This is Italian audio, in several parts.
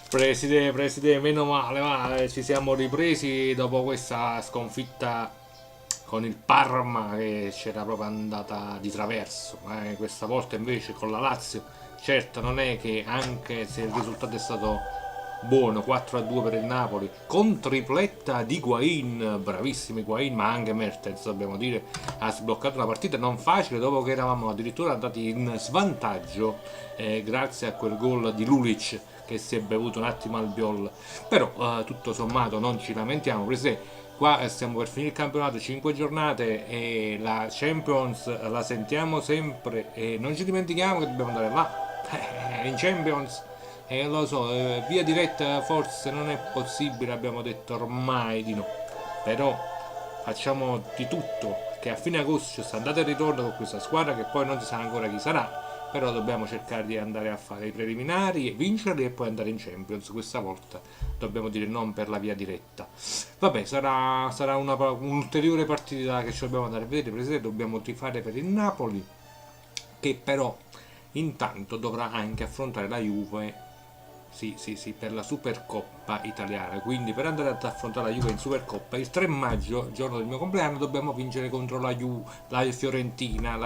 Preside, meno male, va, ci siamo ripresi dopo questa sconfitta con il Parma che c'era proprio andata di traverso. Questa volta invece con la Lazio, certo non è che anche se il risultato è stato buono, 4-2 per il Napoli, con tripletta di Higuain, bravissimo Higuain, ma anche Mertens dobbiamo dire, ha sbloccato una partita non facile dopo che eravamo addirittura andati in svantaggio grazie a quel gol di Lulic che si è bevuto un attimo al Biol. Però tutto sommato non ci lamentiamo, perché qua stiamo per finire il campionato, 5 giornate e la Champions la sentiamo sempre e non ci dimentichiamo che dobbiamo andare là in Champions. E lo so, via diretta forse non è possibile, abbiamo detto ormai di no. Però facciamo di tutto che a fine agosto c'è andata e ritorno con questa squadra che poi non si sa ancora chi sarà. Però dobbiamo cercare di andare a fare i preliminari, vincerli e poi andare in Champions. Questa volta dobbiamo dire non per la via diretta. Vabbè, sarà un'ulteriore partita che ci dobbiamo andare a vedere. Presidente, dobbiamo tifare per il Napoli, che però intanto dovrà anche affrontare la Juve. Sì, sì, sì, per la Supercoppa italiana. Quindi per andare ad affrontare la Juve in Supercoppa il 3 maggio, giorno del mio compleanno, dobbiamo vincere contro la Fiorentina.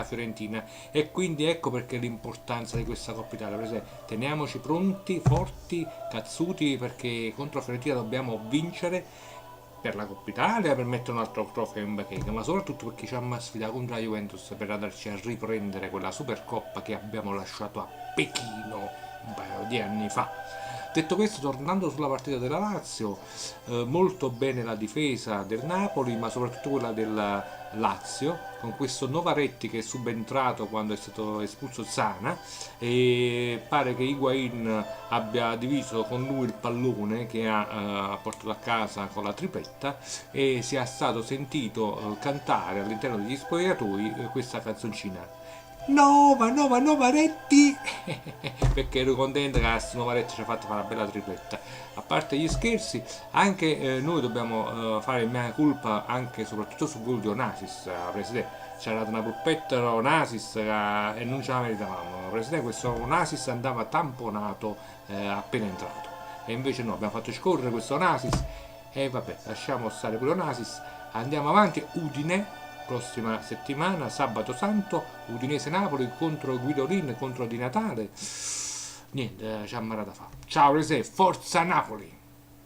E quindi ecco perché l'importanza di questa Coppa Italia. Per esempio, teniamoci pronti, forti, cazzuti, perché contro la Fiorentina dobbiamo vincere per la Coppa Italia, per mettere un altro trofeo in bacheca, ma soprattutto perché ci abbiamo sfidato contro la Juventus per andarci a riprendere quella Supercoppa che abbiamo lasciato a Pechino un paio di anni fa. Detto questo, tornando sulla partita della Lazio, molto bene la difesa del Napoli, ma soprattutto quella del Lazio, con questo Novaretti che è subentrato quando è stato espulso Zana, e pare che Higuain abbia diviso con lui il pallone che ha portato a casa con la tripletta e sia stato sentito cantare all'interno degli spogliatoi questa canzoncina. Nova, Nova, Novaretti! Perché ero contento che questo Novaretti ci ha fatto fare una bella tripletta. A parte gli scherzi, anche noi dobbiamo fare mea culpa anche soprattutto sul gol di Onasis, Presidente. C'era dato una polpetta a Onasis e non ce la meritavamo. Presidente, questo Onasis andava tamponato appena entrato. E invece no, abbiamo fatto scorrere questo Onasis e vabbè, lasciamo stare quello Onasis. Andiamo avanti, Udine prossima settimana, sabato santo, Udinese-Napoli contro Guidolin, contro Di Natale. Niente, c'è ammara da fare. Ciao Rese, forza Napoli!